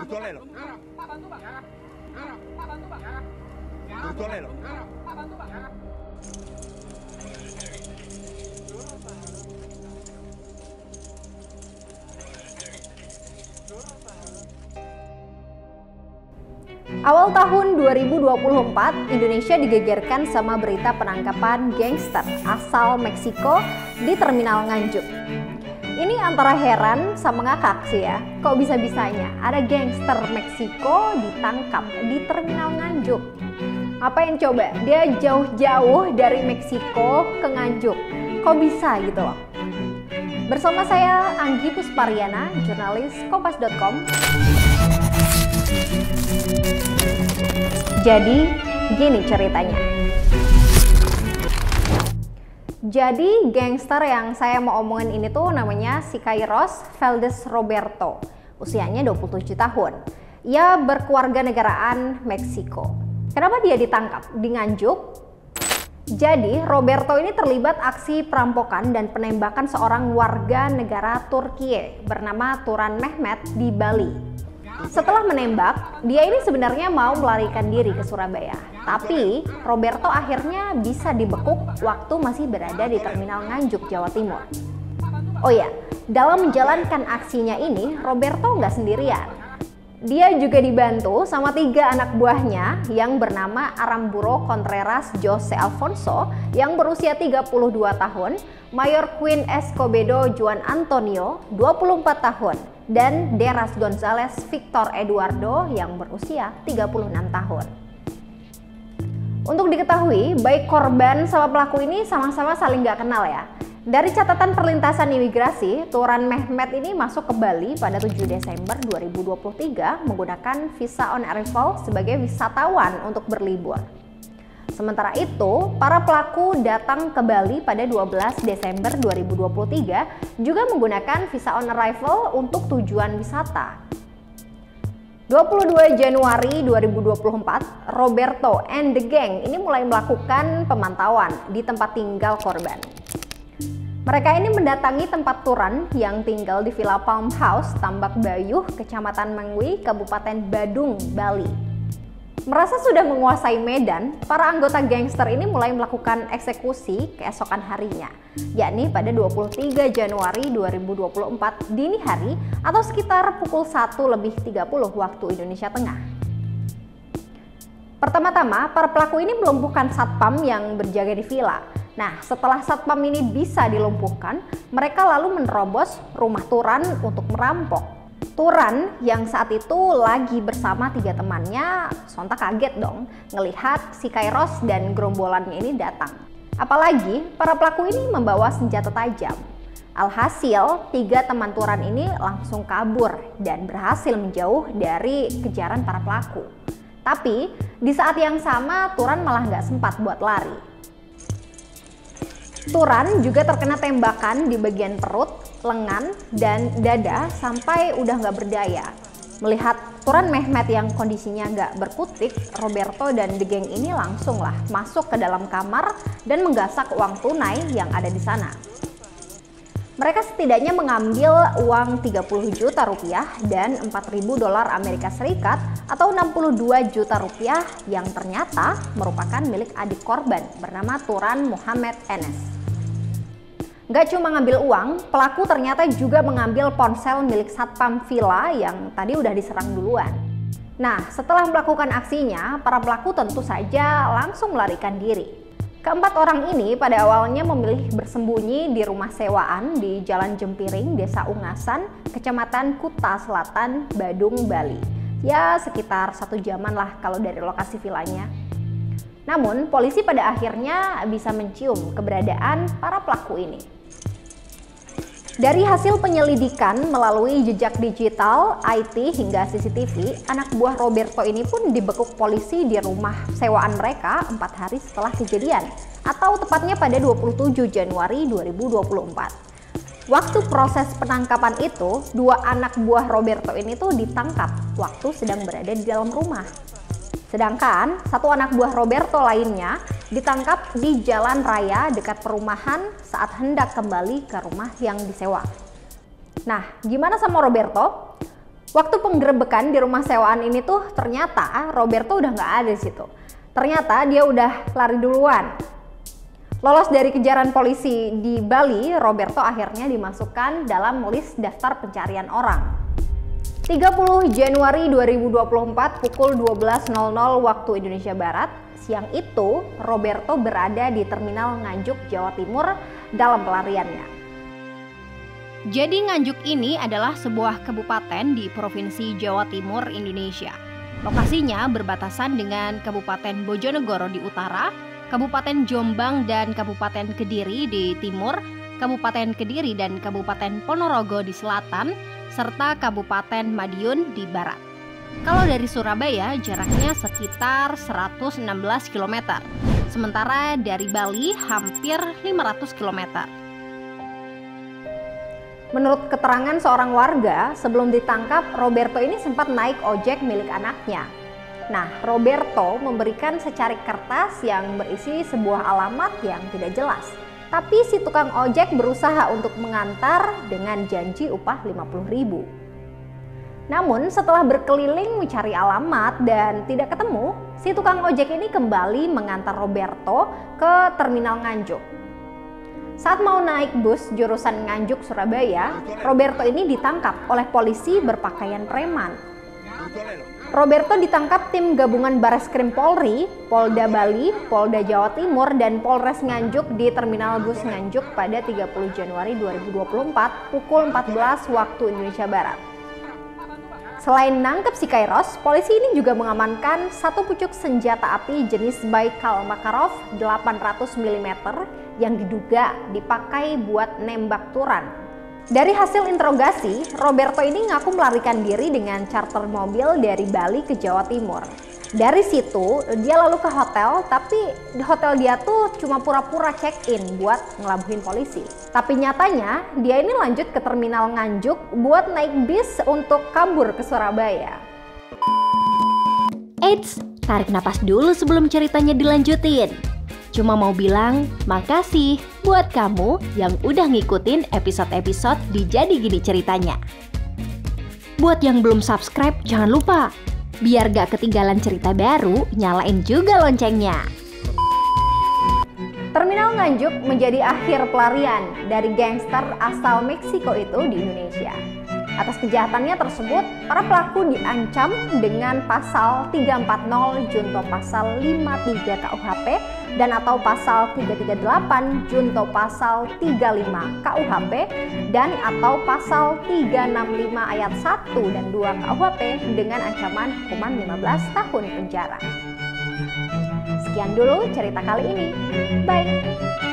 Tolelo. Tolelo. Awal tahun 2024, Indonesia digegerkan sama berita penangkapan gangster asal Meksiko di Terminal Nganjuk. Ini antara heran sama ngakak sih ya, kok bisa-bisanya ada gangster Meksiko ditangkap di Terminal Nganjuk. Ngapain coba? Dia jauh-jauh dari Meksiko ke Nganjuk, kok bisa gitu loh. Bersama saya Anggi Puspariana, jurnalis Kompas.com. Jadi, gini ceritanya. Jadi, gangster yang saya mau omongin ini tuh namanya Siqueiros Valdez Roberto. Usianya 27 tahun. Ia berkeluarga negaraan Meksiko. Kenapa dia ditangkap di Nganjuk? Jadi, Roberto ini terlibat aksi perampokan dan penembakan seorang warga negara Turkiye bernama Turan Mehmet di Bali. Setelah menembak, dia ini sebenarnya mau melarikan diri ke Surabaya. Tapi Roberto akhirnya bisa dibekuk waktu masih berada di Terminal Nganjuk, Jawa Timur. Oh ya, dalam menjalankan aksinya ini, Roberto nggak sendirian. Dia juga dibantu sama 3 anak buahnya yang bernama Aramburo Contreras Jose Alfonso yang berusia 32 tahun, Mayor Queen Escobedo Juan Antonio 24 tahun, dan Deras Gonzales Victor Eduardo yang berusia 36 tahun. Untuk diketahui, baik korban sama pelaku ini sama-sama saling nggak kenal ya. Dari catatan perlintasan imigrasi, Turan Mehmet ini masuk ke Bali pada 7 Desember 2023 menggunakan visa on arrival sebagai wisatawan untuk berlibur. Sementara itu, para pelaku datang ke Bali pada 12 Desember 2023 juga menggunakan visa on arrival untuk tujuan wisata. 22 Januari 2024, Roberto and the gang ini mulai melakukan pemantauan di tempat tinggal korban. Mereka ini mendatangi tempat Turan yang tinggal di Villa Palm House, Tambak Bayuh, Kecamatan Mengwi, Kabupaten Badung, Bali. Merasa sudah menguasai medan, para anggota gangster ini mulai melakukan eksekusi keesokan harinya, yakni pada 23 Januari 2024 dini hari atau sekitar pukul 1:30 waktu Indonesia Tengah. Pertama-tama, para pelaku ini melumpuhkan satpam yang berjaga di villa. Nah, setelah satpam ini bisa dilumpuhkan, mereka lalu menerobos rumah Turan untuk merampok. Turan yang saat itu lagi bersama 3 temannya sontak kaget dong ngelihat Siqueiros dan gerombolannya ini datang. Apalagi para pelaku ini membawa senjata tajam. Alhasil, 3 teman Turan ini langsung kabur dan berhasil menjauh dari kejaran para pelaku. Tapi di saat yang sama Turan malah nggak sempat buat lari. Turan juga terkena tembakan di bagian perut, lengan, dan dada sampai udah nggak berdaya. Melihat Turan Mehmet yang kondisinya nggak berkutik, Roberto dan the gang ini langsung lah masuk ke dalam kamar dan menggasak uang tunai yang ada di sana. Mereka setidaknya mengambil uang 30 juta rupiah dan 4.000 dolar Amerika Serikat atau 62 juta rupiah yang ternyata merupakan milik adik korban bernama Turan Muhammad Enes. Gak cuma ngambil uang, pelaku ternyata juga mengambil ponsel milik satpam villa yang tadi udah diserang duluan. Nah, setelah melakukan aksinya, para pelaku tentu saja langsung melarikan diri. Keempat orang ini pada awalnya memilih bersembunyi di rumah sewaan di Jalan Jempiring, Desa Ungasan, Kecamatan Kuta Selatan, Badung, Bali. Ya, sekitar 1 jaman lah kalau dari lokasi villanya. Namun, polisi pada akhirnya bisa mencium keberadaan para pelaku ini. Dari hasil penyelidikan melalui jejak digital, IT, hingga CCTV, anak buah Roberto ini pun dibekuk polisi di rumah sewaan mereka 4 hari setelah kejadian, atau tepatnya pada 27 Januari 2024. Waktu proses penangkapan itu, 2 anak buah Roberto ini tuh ditangkap waktu sedang berada di dalam rumah. Sedangkan 1 anak buah Roberto lainnya ditangkap di jalan raya dekat perumahan saat hendak kembali ke rumah yang disewa. Nah, gimana sama Roberto? Waktu penggerebekan di rumah sewaan ini tuh ternyata Roberto udah nggak ada di situ. Ternyata dia udah lari duluan. Lolos dari kejaran polisi di Bali, Roberto akhirnya dimasukkan dalam list daftar pencarian orang. 30 Januari 2024 pukul 12.00 waktu Indonesia Barat, siang itu Roberto berada di Terminal Nganjuk, Jawa Timur dalam pelariannya. Jadi Nganjuk ini adalah sebuah kabupaten di Provinsi Jawa Timur, Indonesia. Lokasinya berbatasan dengan Kabupaten Bojonegoro di utara, Kabupaten Jombang dan Kabupaten Kediri di timur, Kabupaten Kediri dan Kabupaten Ponorogo di selatan, serta Kabupaten Madiun di barat. Kalau dari Surabaya jaraknya sekitar 116 km, sementara dari Bali hampir 500 km. Menurut keterangan seorang warga, sebelum ditangkap, Roberto ini sempat naik ojek milik anaknya. Nah, Roberto memberikan secarik kertas yang berisi sebuah alamat yang tidak jelas. Tapi si tukang ojek berusaha untuk mengantar dengan janji upah 50.000. Namun setelah berkeliling mencari alamat dan tidak ketemu, si tukang ojek ini kembali mengantar Roberto ke Terminal Nganjuk. Saat mau naik bus jurusan Nganjuk Surabaya, Roberto ini ditangkap oleh polisi berpakaian preman. Roberto ditangkap tim gabungan Bareskrim Polri, Polda Bali, Polda Jawa Timur, dan Polres Nganjuk di Terminal Bus Nganjuk pada 30 Januari 2024 pukul 14 waktu Indonesia Barat. Selain nangkep si Kairos, polisi ini juga mengamankan satu pucuk senjata api jenis Baikal Makarov 800 mm yang diduga dipakai buat nembak turan. Dari hasil interogasi, Roberto ini ngaku melarikan diri dengan charter mobil dari Bali ke Jawa Timur. Dari situ, dia lalu ke hotel, tapi di hotel dia tuh cuma pura-pura check-in buat ngelabuhin polisi. Tapi nyatanya, dia ini lanjut ke Terminal Nganjuk buat naik bis untuk kabur ke Surabaya. Eits, tarik napas dulu sebelum ceritanya dilanjutin. Cuma mau bilang makasih buat kamu yang udah ngikutin episode-episode di Jadi Gini Ceritanya. Buat yang belum subscribe, jangan lupa. Biar gak ketinggalan cerita baru, nyalain juga loncengnya. Terminal Nganjuk menjadi akhir pelarian dari gangster asal Meksiko itu di Indonesia. Atas kejahatannya tersebut, para pelaku diancam dengan pasal 340 junto pasal 53 KUHP dan atau pasal 338 junto pasal 35 KUHP dan atau pasal 365 ayat 1 dan 2 KUHP dengan ancaman hukuman 15 tahun penjara. Sekian dulu cerita kali ini. Bye!